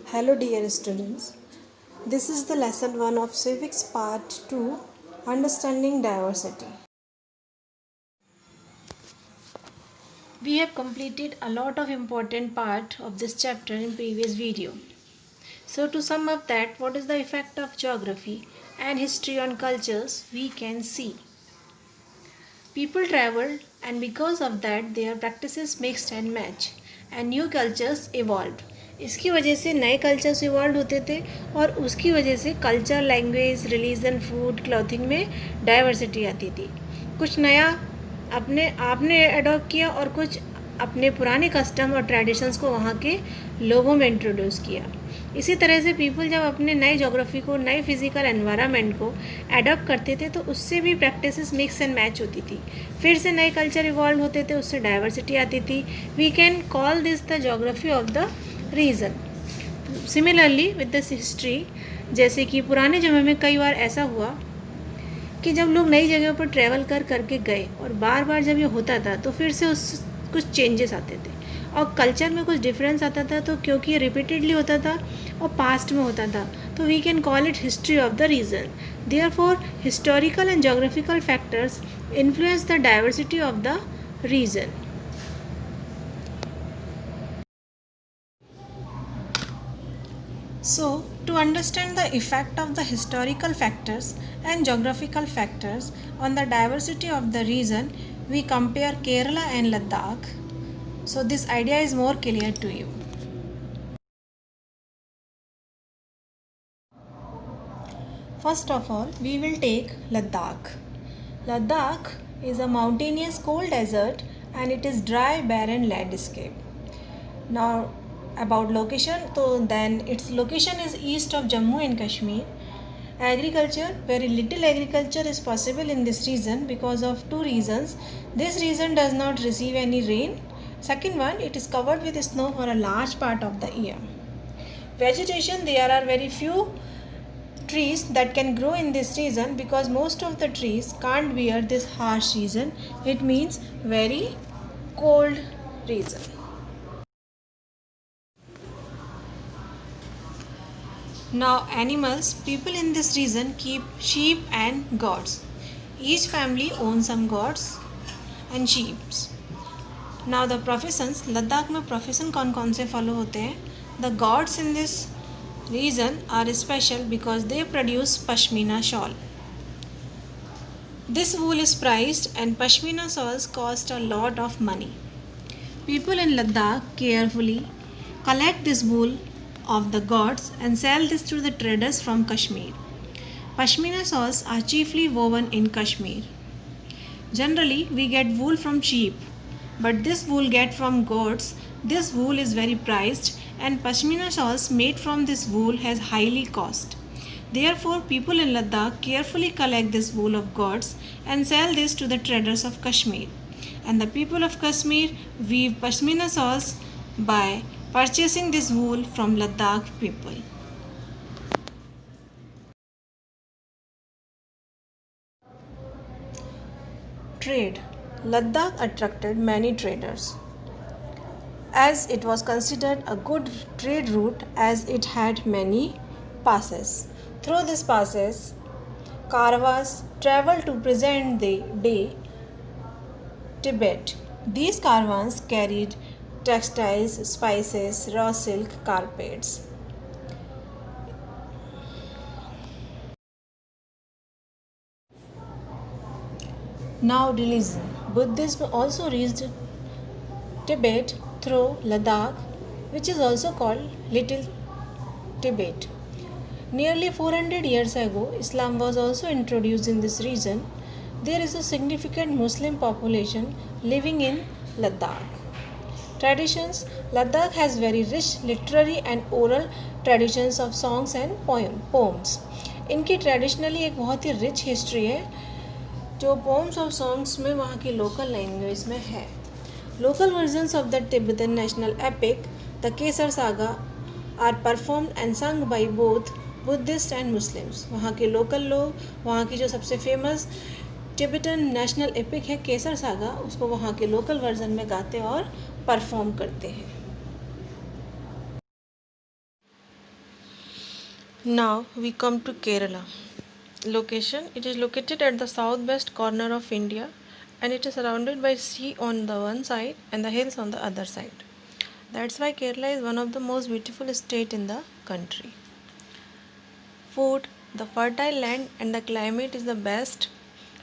Hello dear students, this is the lesson 1 of civics part 2, understanding diversity. We have completed a lot of important part of this chapter in previous video. So to sum up that, what is the effect of geography and history on cultures, we can see. People traveled and because of that their practices mixed and matched and new cultures evolved. इसकी वजह से नए cultures evolve होते थे और उसकी वजह से culture, language, religion, food, clothing में डाइवर्सिटी आती थी. कुछ नया आपने अडॉप्ट किया और कुछ अपने पुराने कस्टम और ट्रेडिशंस को वहाँ के लोगों में इंट्रोड्यूस किया. इसी तरह से पीपल जब अपने नए जोग्राफी को, नए फिजिकल एनवायरनमेंट को एडॉप्ट करते थे तो उससे भी प्रैक्टिसेस मिक्स एंड मैच होती थी. फिर से नए कल्चर इवॉल्व होते थे, उससे डाइवर्सिटी आती थी. We can call this the geography of the region. Similarly with this history, जैसे कि पुराने समय में कई बार ऐसा हुआ कि जब लोग नई जगह पर ट्रैवल करके गए और बार बार जब ये होता था तो फिर से उस कुछ चेंजेस आते थे और कल्चर में कुछ डिफरेंस आता था. तो क्योंकि ये रिपीटेडली होता था और पास्ट में होता था तो we can call it history of the region. Therefore historical and geographical factors influence the diversity of the region. So, to understand the effect of the historical factors and geographical factors on the diversity of the region, we compare Kerala and Ladakh. So, this idea is more clear to you. First of all, we will take Ladakh. Ladakh is a mountainous cold desert and it is dry, barren landscape. Now, about location, so then its location is east of Jammu and Kashmir. Agriculture, very little agriculture is possible in this region because of two reasons. This region does not receive any rain. Second one, it is covered with snow for a large part of the year. Vegetation, there are very few trees that can grow in this region because most of the trees can't bear this harsh region. It means very cold region. Now animals, people in this region keep sheep and goats. Each family owns some goats and sheep. Now the professions, Ladakh में profession कौन कौन से follow होते हैं? The gods in this region are special because they produce pashmina shawl. This wool is prized and pashmina shawls cost a lot of money. People in Ladakh carefully collect this wool of the gods and sell this to the traders from Kashmir. Pashmina shawls are chiefly woven in Kashmir. Generally, we get wool from sheep, but this wool get from goats. This wool is very prized and Pashmina shawls made from this wool has highly cost. Therefore, people in Ladakh carefully collect this wool of goats and sell this to the traders of Kashmir. And the people of Kashmir weave Pashmina shawls by purchasing this wool from Ladakh people. Trade. Ladakh attracted many traders as it was considered a good trade route as it had many passes. Through these passes, caravans traveled to present day Tibet. These caravans carried textiles, spices, raw silk, carpets. Now religion. Buddhism also reached Tibet through Ladakh, which is also called Little Tibet. Nearly 400 years ago, Islam was also introduced in this region. There is a significant Muslim population living in Ladakh. Traditions. Ladakh has very rich literary and oral traditions of songs and poems. इनकी traditionally एक बहुत ही rich history है जो poems और songs में वहाँ की local language में है. Local versions of the Tibetan national epic, the Kesar Saga, are performed and sung by both Buddhists and Muslims. वहाँ के लोकल लोग, वहाँ की जो सबसे फेमस टिबेटन नेशनल एपिक है केसर सागा, उसको वहाँ के लोकल वर्जन में गाते और परफॉर्म करते हैं. Now we come to Kerala. Location: it is located at the southwest corner of India and it is surrounded by sea on the one side and the hills on the other side. That's why Kerala is one of the most beautiful states in the country. Food: the fertile land and the climate is the best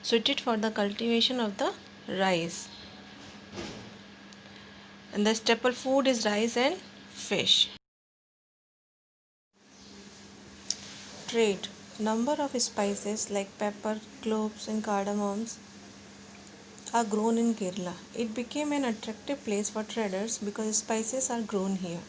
suited for the cultivation of the rice. And the staple food is rice and fish. Trade: number of spices like pepper, cloves and cardamoms are grown in Kerala. It became an attractive place for traders because spices are grown here.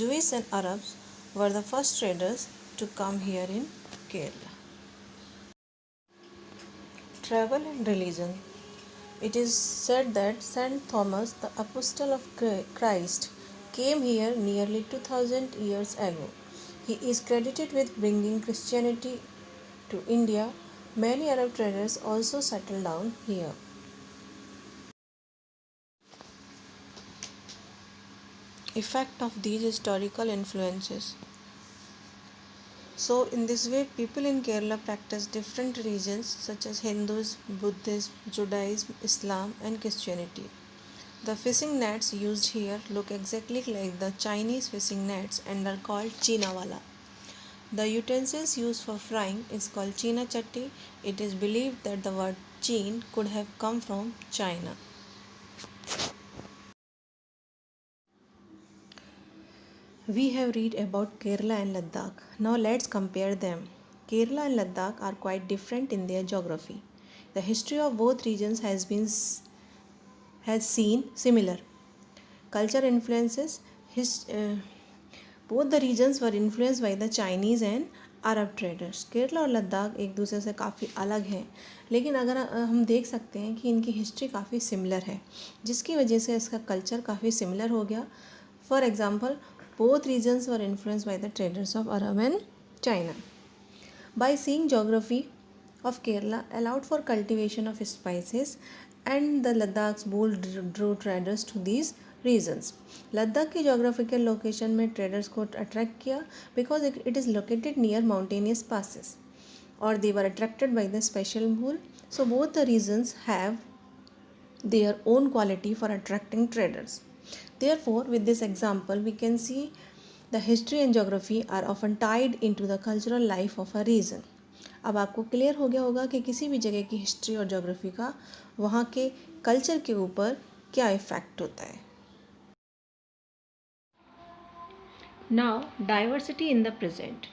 Jews and Arabs were the first traders to come here in Kerala. Travel and religion. It is said that Saint Thomas, the apostle of Christ, came here nearly 2000 years ago. He is credited with bringing Christianity to India. Many Arab traders also settled down here. Effect of these historical influences. So, in this way, people in Kerala practice different religions such as Hindus, Buddhism, Judaism, Islam, and Christianity. The fishing nets used here look exactly like the Chinese fishing nets and are called chinawala. The utensils used for frying is called china chatti. It is believed that the word chin could have come from China. We have read about Kerala and Ladakh. Now let's compare them. Kerala and Ladakh are quite different in their geography. The history of both regions has seen similar culture influences. Both the regions were influenced by the Chinese and Arab traders. Kerala और लद्दाख एक दूसरे से काफ़ी अलग हैं, लेकिन अगर हम देख सकते हैं कि इनकी हिस्ट्री काफ़ी सिमिलर है, जिसकी वजह से इसका कल्चर काफ़ी सिमिलर हो गया. For example, both regions were influenced by the traders of Arab and China. By seeing geography of Kerala allowed for cultivation of spices and the Ladakh's bold drew traders to these regions. Ladakh की geographical location में traders को attract किया because it is located near mountainous passes, or they were attracted by the special wool. So both the regions have their own quality for attracting traders. Therefore, with this example, we can see the history and geography are often tied into the cultural life of a region. अब आपको clear हो गया होगा कि किसी भी जगह की हिस्ट्री और ज्योग्राफी का वहाँ के कल्चर के ऊपर क्या इफेक्ट होता है. Now, diversity in the present.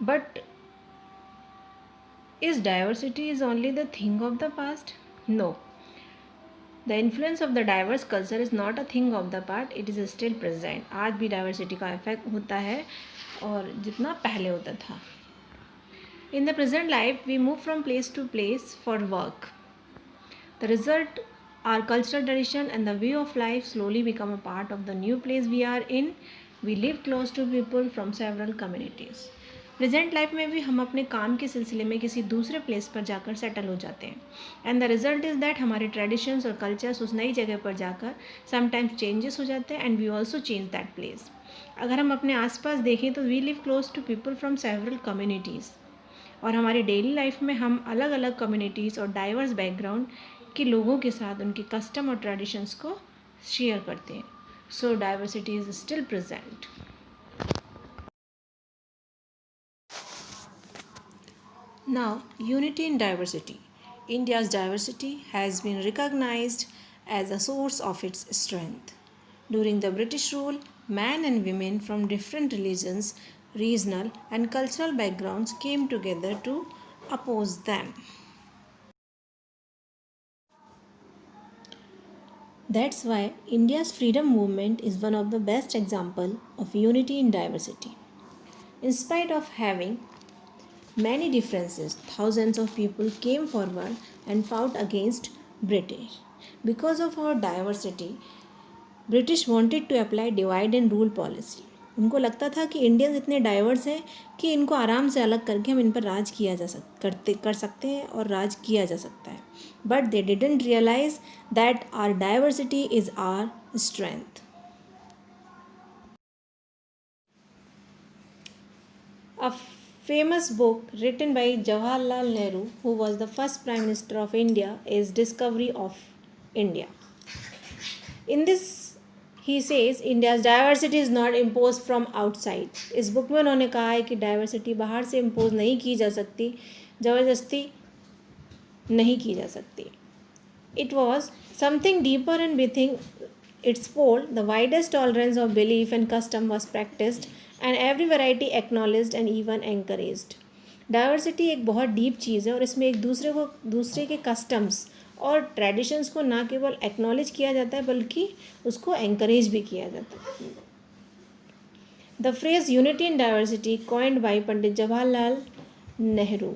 But is diversity is only the thing of the past? No. The influence of the diverse culture is not a thing of the past, it is still present. आज भी diversity का effect होता है और जितना पहले होता था. In the present life, we move from place to place for work. The result, our cultural tradition and the way of life slowly become a part of the new place we are in. We live close to people from several communities. Present life में भी हम अपने काम के सिलसिले में किसी दूसरे प्लेस पर जाकर सेटल हो जाते हैं, and the result is that हमारे ट्रेडिशंस और कल्चर्स उस नई जगह पर जाकर समटाइम्स चेंजेस हो जाते हैं, and we also change that place. अगर हम अपने आसपास देखें तो we live close to people from several communities, और हमारी डेली लाइफ में हम अलग अलग कम्युनिटीज़ और डाइवर्स बैकग्राउंड के लोगों के साथ उनके कस्टम और ट्रेडिशंस को शेयर करते हैं. So diversity is still present. Now, unity in diversity. India's diversity has been recognized as a source of its strength. During the British rule, men and women from different religions, regional, and cultural backgrounds came together to oppose them. That's why India's freedom movement is one of the best examples of unity in diversity. In spite of having many differences, thousands of people came forward and fought against British. Because of our diversity, British wanted to apply divide and rule policy. उनको लगता था कि Indians इतने diverse हैं कि इनको आराम से अलग करके हम इन पर राज किया कर सकते हैं और राज किया जा सकता है. But they didn't realise that our diversity is our strength. A famous book written by Jawaharlal Nehru, who was the first Prime Minister of India, is Discovery of India. In this, he says India's diversity is not imposed from outside. इस book में उन्होंने कहा है कि diversity बाहर से impose नहीं की जा सकती, ज़बरदस्ती नहीं की जा सकती. It was something deeper, and within its fold, the widest tolerance of belief and custom was practiced, and every variety acknowledged and even encouraged. Diversity एक बहुत डीप चीज़ है और इसमें एक दूसरे के कस्टम्स और ट्रेडिशंस को ना केवल एक्नॉलेज किया जाता है बल्कि उसको एंकरेज भी किया जाता है. The phrase unity in diversity coined by Pandit Jawaharlal Nehru